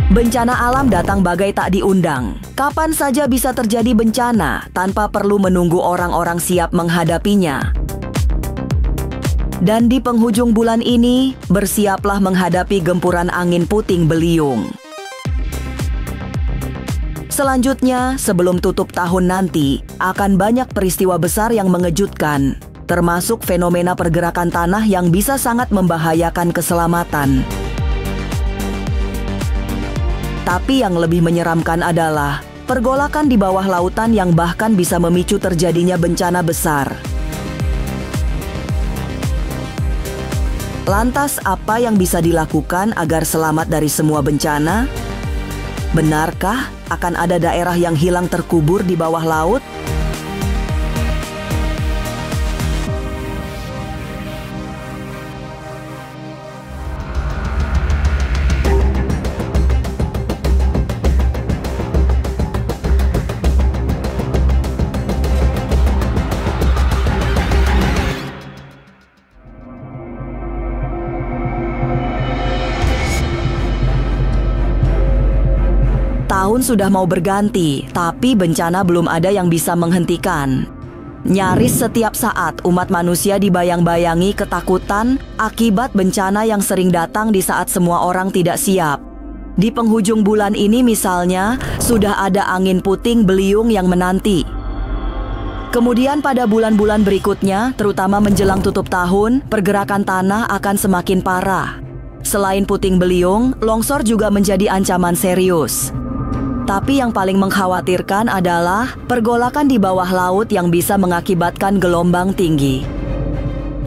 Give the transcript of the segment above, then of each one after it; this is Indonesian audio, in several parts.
Bencana alam datang bagai tak diundang. Kapan saja bisa terjadi bencana tanpa perlu menunggu orang-orang siap menghadapinya. Dan di penghujung bulan ini, bersiaplah menghadapi gempuran angin puting beliung. Selanjutnya, sebelum tutup tahun nanti, akan banyak peristiwa besar yang mengejutkan, termasuk fenomena pergerakan tanah yang bisa sangat membahayakan keselamatan. Tapi yang lebih menyeramkan adalah pergolakan di bawah lautan yang bahkan bisa memicu terjadinya bencana besar. Lantas, apa yang bisa dilakukan agar selamat dari semua bencana? Benarkah akan ada daerah yang hilang terkubur di bawah laut? Tahun sudah mau berganti, tapi bencana belum ada yang bisa menghentikan. Nyaris setiap saat umat manusia dibayang-bayangi ketakutan akibat bencana yang sering datang di saat semua orang tidak siap. Di penghujung bulan ini misalnya, sudah ada angin puting beliung yang menanti. Kemudian pada bulan-bulan berikutnya, terutama menjelang tutup tahun, pergerakan tanah akan semakin parah. Selain puting beliung, longsor juga menjadi ancaman serius. Tapi yang paling mengkhawatirkan adalah pergolakan di bawah laut yang bisa mengakibatkan gelombang tinggi.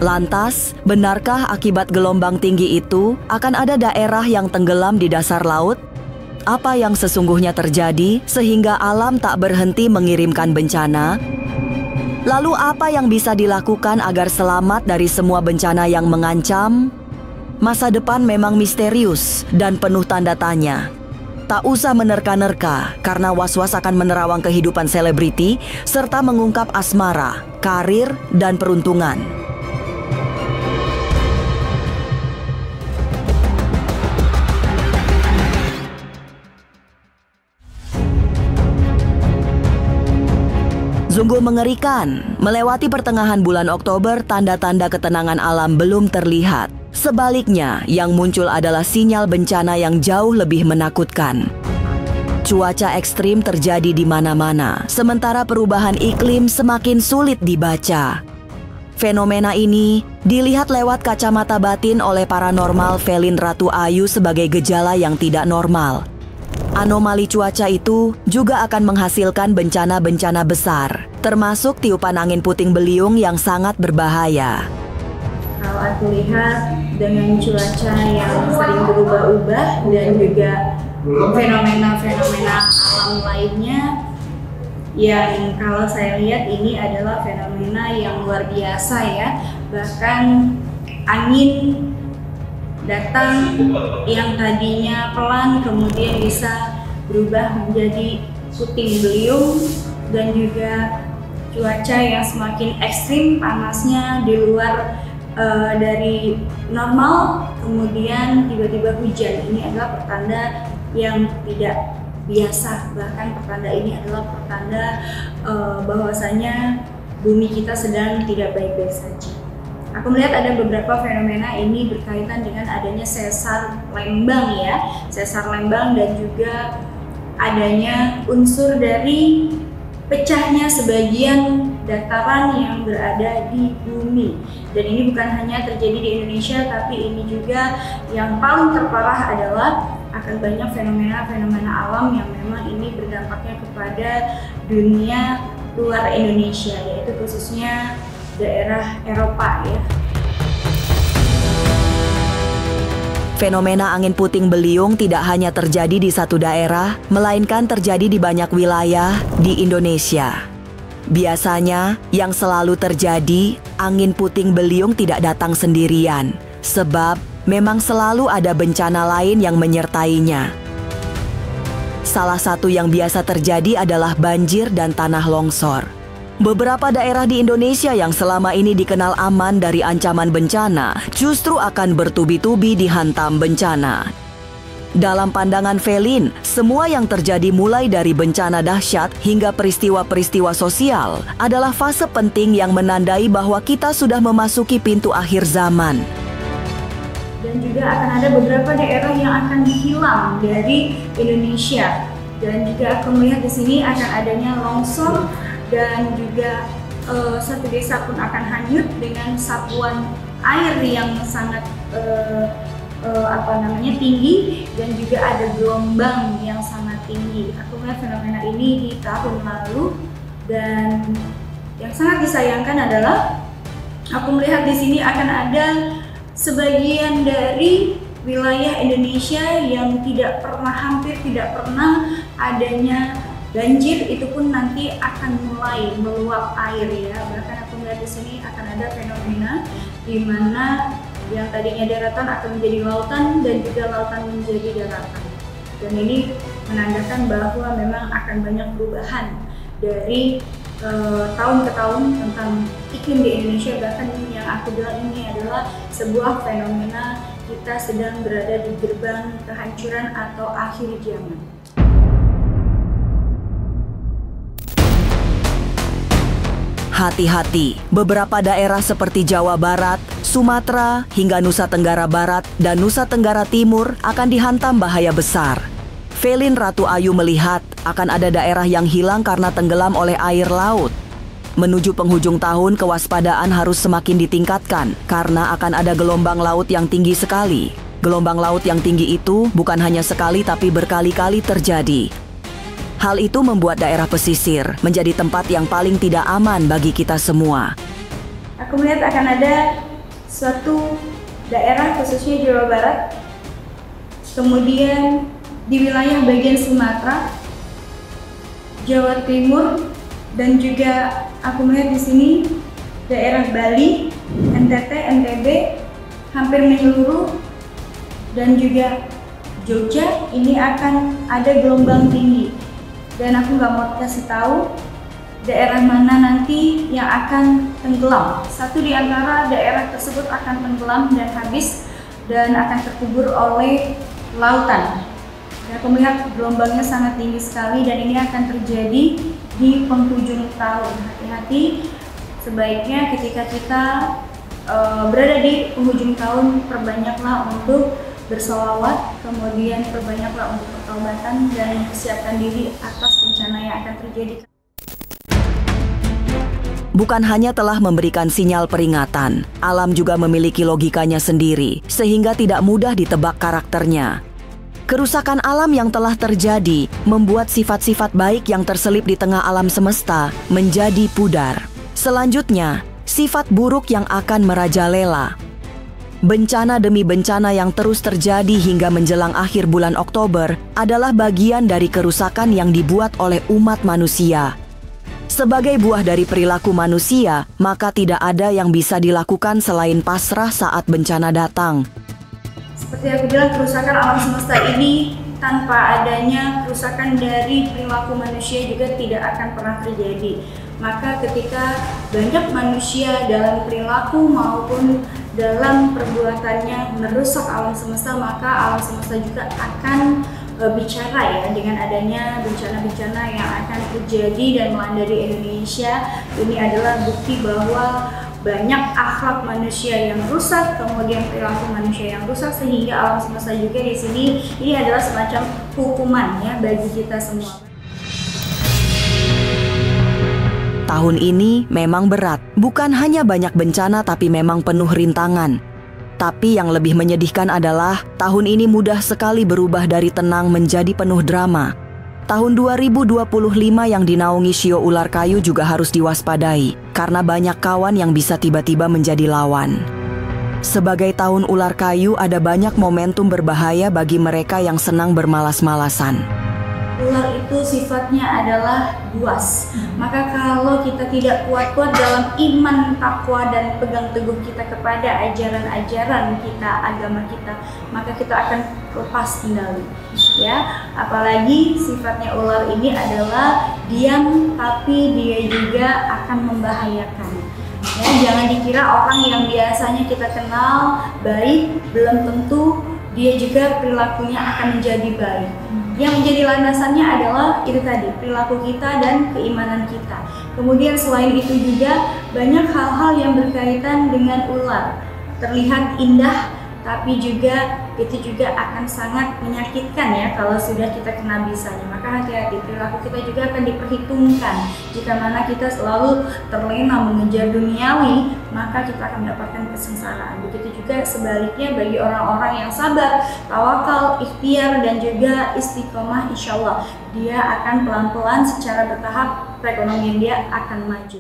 Lantas, benarkah akibat gelombang tinggi itu akan ada daerah yang tenggelam di dasar laut? Apa yang sesungguhnya terjadi sehingga alam tak berhenti mengirimkan bencana? Lalu apa yang bisa dilakukan agar selamat dari semua bencana yang mengancam? Masa depan memang misterius dan penuh tanda tanya. Tak usah menerka-nerka karena was-was akan menerawang kehidupan selebriti serta mengungkap asmara, karir, dan peruntungan. Sungguh mengerikan, melewati pertengahan bulan Oktober, tanda-tanda ketenangan alam belum terlihat. Sebaliknya, yang muncul adalah sinyal bencana yang jauh lebih menakutkan. Cuaca ekstrim terjadi di mana-mana, sementara perubahan iklim semakin sulit dibaca. Fenomena ini dilihat lewat kacamata batin oleh paranormal Velin Ratu Ayu sebagai gejala yang tidak normal. Anomali cuaca itu juga akan menghasilkan bencana-bencana besar, termasuk tiupan angin puting beliung yang sangat berbahaya. Kalau aku lihat dengan cuaca yang sering berubah-ubah dan juga fenomena-fenomena alam lainnya, yang kalau saya lihat ini adalah fenomena yang luar biasa ya. Bahkan angin datang yang tadinya pelan kemudian bisa berubah menjadi puting beliung, dan juga cuaca yang semakin ekstrim, panasnya di luar dari normal, kemudian tiba-tiba hujan. Ini adalah pertanda yang tidak biasa, bahkan pertanda ini adalah pertanda bahwasanya bumi kita sedang tidak baik-baik saja. Aku melihat ada beberapa fenomena ini berkaitan dengan adanya sesar lembang ya, sesar lembang, dan juga adanya unsur dari pecahnya sebagian dataran yang berada di bumi. Dan ini bukan hanya terjadi di Indonesia, tapi ini juga yang paling terparah adalah akan banyak fenomena-fenomena alam yang memang ini berdampaknya kepada dunia luar Indonesia, yaitu khususnya daerah Eropa ya. Fenomena angin puting beliung tidak hanya terjadi di satu daerah, melainkan terjadi di banyak wilayah di Indonesia. Biasanya, yang selalu terjadi, angin puting beliung tidak datang sendirian, sebab memang selalu ada bencana lain yang menyertainya. Salah satu yang biasa terjadi adalah banjir dan tanah longsor. Beberapa daerah di Indonesia yang selama ini dikenal aman dari ancaman bencana justru akan bertubi-tubi dihantam bencana. Dalam pandangan Velin, semua yang terjadi mulai dari bencana dahsyat hingga peristiwa-peristiwa sosial adalah fase penting yang menandai bahwa kita sudah memasuki pintu akhir zaman. Dan juga akan ada beberapa daerah yang akan hilang dari Indonesia. Dan juga aku melihat di sini akan adanya longsor dan juga satu desa pun akan hanyut dengan sapuan air yang sangat tinggi, dan juga ada gelombang yang sangat tinggi. Aku melihat fenomena ini di tahun lalu, dan yang sangat disayangkan adalah aku melihat di sini akan ada sebagian dari wilayah Indonesia yang hampir tidak pernah adanya banjir, itu pun nanti akan mulai meluap air ya. Bahkan aku melihat di sini akan ada fenomena di mana yang tadinya daratan akan menjadi lautan dan juga lautan menjadi daratan. Dan ini menandakan bahwa memang akan banyak perubahan dari tahun ke tahun tentang iklim di Indonesia. Bahkan yang aku bilang ini adalah sebuah fenomena kita sedang berada di gerbang kehancuran atau akhir zaman. Hati-hati, beberapa daerah seperti Jawa Barat, Sumatera, hingga Nusa Tenggara Barat dan Nusa Tenggara Timur akan dihantam bahaya besar. Velin Ratu Ayu melihat akan ada daerah yang hilang karena tenggelam oleh air laut. Menuju penghujung tahun, kewaspadaan harus semakin ditingkatkan karena akan ada gelombang laut yang tinggi sekali. Gelombang laut yang tinggi itu bukan hanya sekali tapi berkali-kali terjadi. Hal itu membuat daerah pesisir menjadi tempat yang paling tidak aman bagi kita semua. Aku melihat akan ada suatu daerah khususnya Jawa Barat, kemudian di wilayah bagian Sumatera, Jawa Timur, dan juga aku melihat di sini daerah Bali, NTT, NTB, hampir menyeluruh, dan juga Jogja ini akan ada gelombang tinggi. Dan aku nggak mau kasih tahu daerah mana nanti yang akan tenggelam. Satu di antara daerah tersebut akan tenggelam dan habis dan akan terkubur oleh lautan. Dan aku melihat gelombangnya sangat tinggi sekali dan ini akan terjadi di penghujung tahun. Hati-hati, sebaiknya ketika kita berada di penghujung tahun, perbanyaklah untuk bersolawat, kemudian perbanyaklah untuk pertobatan dan persiapkan diri atas bencana yang akan terjadi. Bukan hanya telah memberikan sinyal peringatan, alam juga memiliki logikanya sendiri, sehingga tidak mudah ditebak karakternya. Kerusakan alam yang telah terjadi membuat sifat-sifat baik yang terselip di tengah alam semesta menjadi pudar. Selanjutnya, sifat buruk yang akan merajalela. Bencana demi bencana yang terus terjadi hingga menjelang akhir bulan Oktober adalah bagian dari kerusakan yang dibuat oleh umat manusia. Sebagai buah dari perilaku manusia, maka tidak ada yang bisa dilakukan selain pasrah saat bencana datang. Seperti aku bilang, kerusakan alam semesta ini tanpa adanya kerusakan dari perilaku manusia juga tidak akan pernah terjadi. Maka ketika banyak manusia dalam perilaku maupun dalam perbuatannya merusak alam semesta, maka alam semesta juga akan bicara ya, dengan adanya bencana-bencana yang akan terjadi dan melanda di Indonesia. Ini adalah bukti bahwa banyak akhlak manusia yang rusak, kemudian perilaku manusia yang rusak, sehingga alam semesta juga di sini ini adalah semacam hukuman ya bagi kita semua. Tahun ini memang berat, bukan hanya banyak bencana tapi memang penuh rintangan. Tapi yang lebih menyedihkan adalah tahun ini mudah sekali berubah dari tenang menjadi penuh drama. Tahun 2025 yang dinaungi shio ular kayu juga harus diwaspadai karena banyak kawan yang bisa tiba-tiba menjadi lawan. Sebagai tahun ular kayu, ada banyak momentum berbahaya bagi mereka yang senang bermalas-malasan. Ular itu sifatnya adalah buas. Maka kalau kita tidak kuat-kuat dalam iman, takwa, dan pegang teguh kita kepada ajaran-ajaran kita, agama kita, maka kita akan lepas kendali. Ya, apalagi sifatnya ular ini adalah diam, tapi dia juga akan membahayakan. Ya, jangan dikira orang yang biasanya kita kenal baik belum tentu dia juga perilakunya akan menjadi baik. Yang menjadi landasannya adalah itu tadi, perilaku kita dan keimanan kita. Kemudian selain itu juga banyak hal-hal yang berkaitan dengan ular. Terlihat indah, tapi juga itu juga akan sangat menyakitkan ya kalau sudah kita kena bisanya. Maka hati-hati, perilaku kita juga akan diperhitungkan. Jika mana kita selalu terlena mengejar duniawi, maka kita akan mendapatkan kesengsaraan. Begitu juga sebaliknya bagi orang-orang yang sabar, tawakal, ikhtiar, dan juga istiqomah, insya Allah dia akan pelan-pelan secara bertahap perekonomian dia akan maju.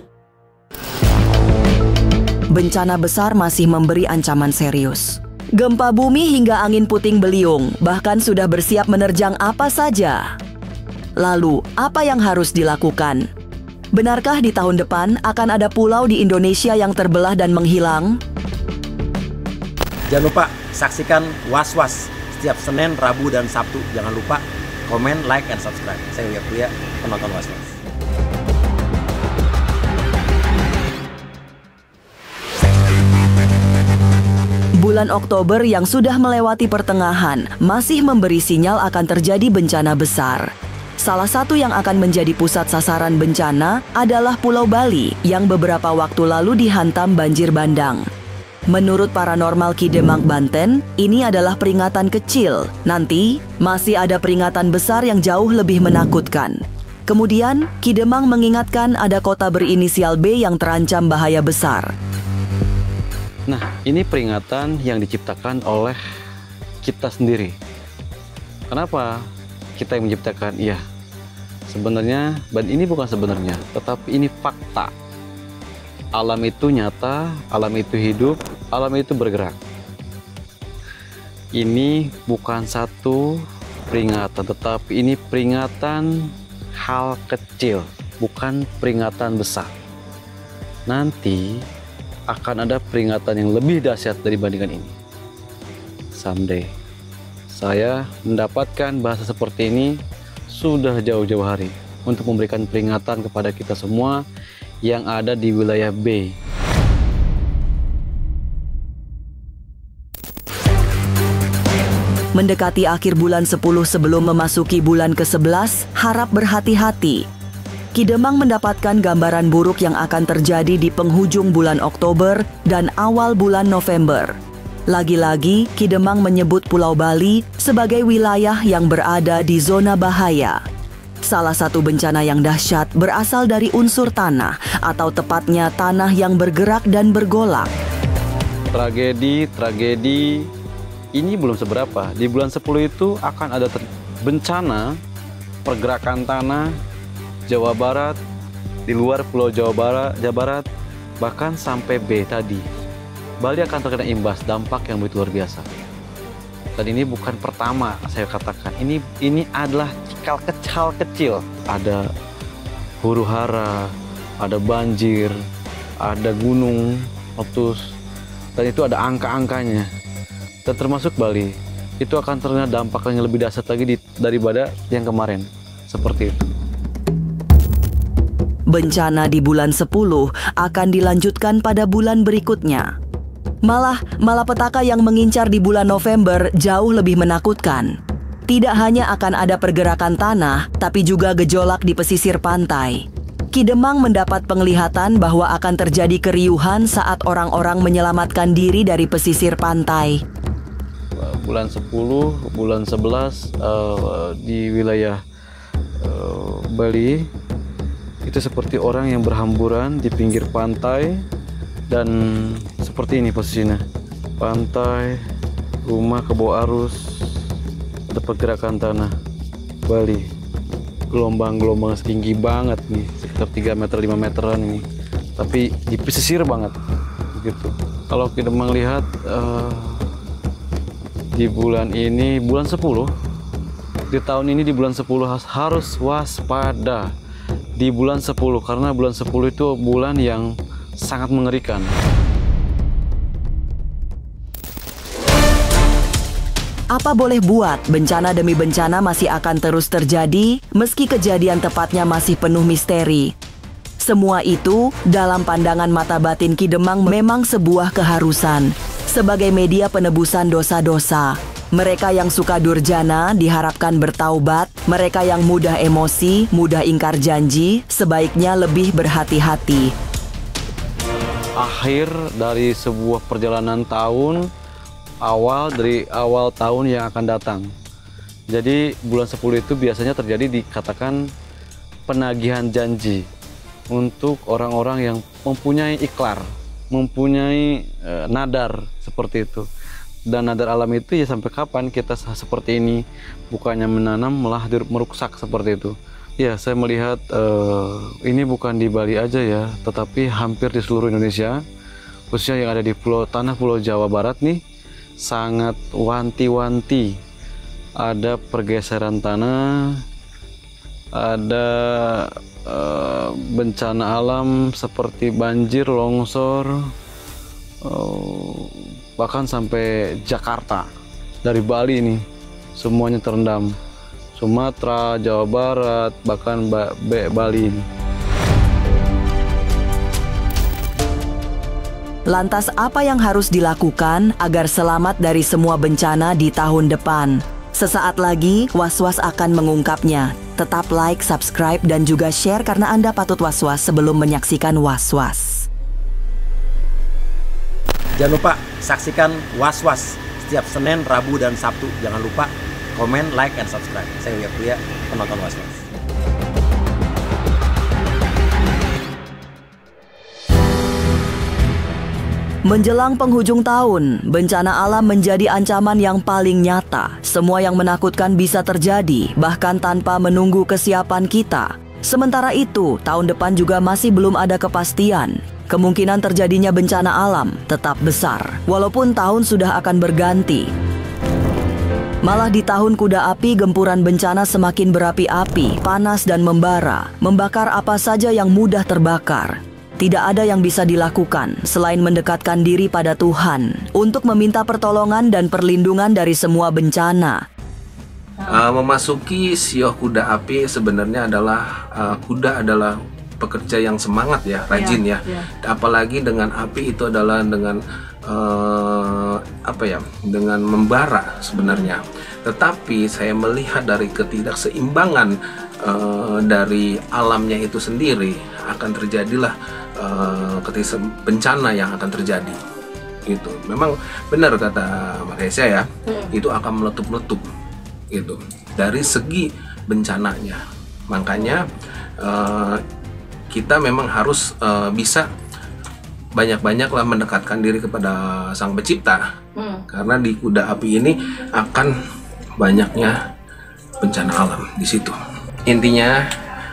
Bencana besar masih memberi ancaman serius. Gempa bumi hingga angin puting beliung bahkan sudah bersiap menerjang apa saja. Lalu, apa yang harus dilakukan? Benarkah di tahun depan akan ada pulau di Indonesia yang terbelah dan menghilang? Jangan lupa saksikan Was-Was setiap Senin, Rabu, dan Sabtu. Jangan lupa komen, like, and subscribe. Saya Uya Kuya, penonton Was-Was. Bulan Oktober yang sudah melewati pertengahan masih memberi sinyal akan terjadi bencana besar. Salah satu yang akan menjadi pusat sasaran bencana adalah Pulau Bali yang beberapa waktu lalu dihantam banjir bandang. Menurut Paranormal Ki Demang, Banten, ini adalah peringatan kecil. Nanti masih ada peringatan besar yang jauh lebih menakutkan. Kemudian, Ki Demang mengingatkan ada kota berinisial B yang terancam bahaya besar. Nah, ini peringatan yang diciptakan oleh kita sendiri. Kenapa kita yang menciptakan? Iya, sebenarnya, dan ini bukan sebenarnya, tetapi ini fakta. Alam itu nyata, alam itu hidup, alam itu bergerak. Ini bukan satu peringatan, tetapi ini peringatan hal kecil, bukan peringatan besar. Nanti akan ada peringatan yang lebih dahsyat dibandingkan ini. Someday. Saya mendapatkan bahasa seperti ini sudah jauh-jauh hari untuk memberikan peringatan kepada kita semua yang ada di wilayah B. Mendekati akhir bulan 10 sebelum memasuki bulan ke-11, harap berhati-hati. Ki Demang mendapatkan gambaran buruk yang akan terjadi di penghujung bulan Oktober dan awal bulan November. Lagi-lagi, Ki Demang menyebut Pulau Bali sebagai wilayah yang berada di zona bahaya. Salah satu bencana yang dahsyat berasal dari unsur tanah, atau tepatnya tanah yang bergerak dan bergolak. Tragedi ini belum seberapa. Di bulan 10 itu akan ada bencana pergerakan tanah Jawa Barat, di luar Pulau Jawa Barat, bahkan sampai B tadi. Bali akan terkena imbas dampak yang begitu luar biasa. Dan ini bukan pertama saya katakan. Ini adalah cikal kecil. Ada huru hara, ada banjir, ada gunung meletus, dan itu ada angka-angkanya. Dan termasuk Bali, itu akan terkena dampak yang lebih dahsyat lagi daripada yang kemarin. Seperti itu. Bencana di bulan 10 akan dilanjutkan pada bulan berikutnya. Malah malapetaka yang mengincar di bulan November jauh lebih menakutkan. Tidak hanya akan ada pergerakan tanah, tapi juga gejolak di pesisir pantai. Ki Demang mendapat penglihatan bahwa akan terjadi keriuhan saat orang-orang menyelamatkan diri dari pesisir pantai. Bulan 10, bulan 11 di wilayah Bali, itu seperti orang yang berhamburan di pinggir pantai, dan seperti ini posisinya. Pantai, rumah ke bawah arus, ada pergerakan tanah. Bali, gelombang-gelombang setinggi banget nih, sekitar 3 meter, 5 meteran ini. Tapi di pesisir banget, begitu. Kalau kita melihat di bulan ini, bulan 10, di tahun ini di bulan 10 harus waspada. Di bulan 10, karena bulan 10 itu bulan yang sangat mengerikan. Apa boleh buat, bencana demi bencana masih akan terus terjadi meski kejadian tepatnya masih penuh misteri. Semua itu dalam pandangan mata batin Ki Demang memang sebuah keharusan sebagai media penebusan dosa-dosa. Mereka yang suka durjana diharapkan bertaubat, mereka yang mudah emosi, mudah ingkar janji, sebaiknya lebih berhati-hati. Akhir dari sebuah perjalanan tahun, dari awal tahun yang akan datang. Jadi bulan 10 itu biasanya terjadi dikatakan penagihan janji untuk orang-orang yang mempunyai ikrar, mempunyai nadar seperti itu. Dan nadar alam itu ya sampai kapan kita seperti ini, bukannya menanam malah merusak seperti itu. Ya, saya melihat ini bukan di Bali aja ya, tetapi hampir di seluruh Indonesia, khususnya yang ada di tanah Pulau Jawa Barat nih, sangat wanti-wanti. Ada pergeseran tanah, ada bencana alam seperti banjir, longsor, bahkan sampai Jakarta, dari Bali nih semuanya terendam. Sumatera, Jawa Barat, bahkan Bali. Lantas apa yang harus dilakukan agar selamat dari semua bencana di tahun depan? Sesaat lagi Was-Was akan mengungkapnya. Tetap like, subscribe, dan juga share karena Anda patut was-was sebelum menyaksikan Was-Was. Jangan lupa saksikan Was-Was setiap Senin, Rabu, dan Sabtu. Jangan lupa komen, like, and subscribe. Saya Uya Kuya, penonton Was-Was. Menjelang penghujung tahun, bencana alam menjadi ancaman yang paling nyata. Semua yang menakutkan bisa terjadi, bahkan tanpa menunggu kesiapan kita. Sementara itu, tahun depan juga masih belum ada kepastian. Kemungkinan terjadinya bencana alam tetap besar, walaupun tahun sudah akan berganti. Malah di tahun kuda api, gempuran bencana semakin berapi-api, panas dan membara, membakar apa saja yang mudah terbakar. Tidak ada yang bisa dilakukan selain mendekatkan diri pada Tuhan untuk meminta pertolongan dan perlindungan dari semua bencana. Memasuki sioh kuda api sebenarnya adalah kuda adalah pekerja yang semangat ya, rajin ya. Apalagi dengan api itu adalah dengan dengan membara sebenarnya. Tetapi saya melihat dari ketidakseimbangan dari alamnya itu sendiri akan terjadilah bencana yang akan terjadi. Itu memang benar kata Malaysia ya, itu akan meletup-letup gitu dari segi bencananya. Makanya kita memang harus bisa banyak-banyaklah mendekatkan diri kepada Sang Pencipta, karena di kuda api ini akan banyaknya bencana alam di situ. Intinya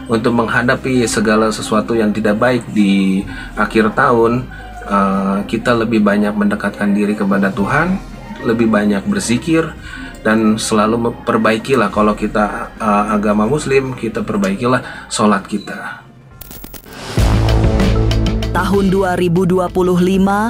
untuk menghadapi segala sesuatu yang tidak baik di akhir tahun, kita lebih banyak mendekatkan diri kepada Tuhan, lebih banyak berzikir, dan selalu perbaikilah kalau kita agama Muslim, kita perbaikilah sholat kita. Tahun 2025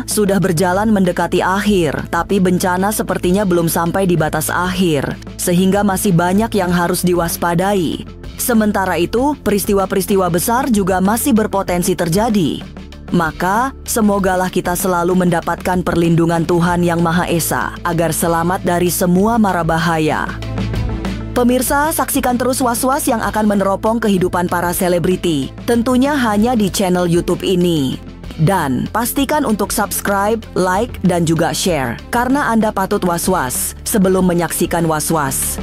sudah berjalan mendekati akhir, tapi bencana sepertinya belum sampai di batas akhir, sehingga masih banyak yang harus diwaspadai. Sementara itu, peristiwa-peristiwa besar juga masih berpotensi terjadi. Maka, semogalah kita selalu mendapatkan perlindungan Tuhan Yang Maha Esa agar selamat dari semua mara bahaya. Pemirsa, saksikan terus Was-Was yang akan meneropong kehidupan para selebriti, tentunya hanya di channel YouTube ini. Dan pastikan untuk subscribe, like, dan juga share, karena Anda patut was-was sebelum menyaksikan Was-Was.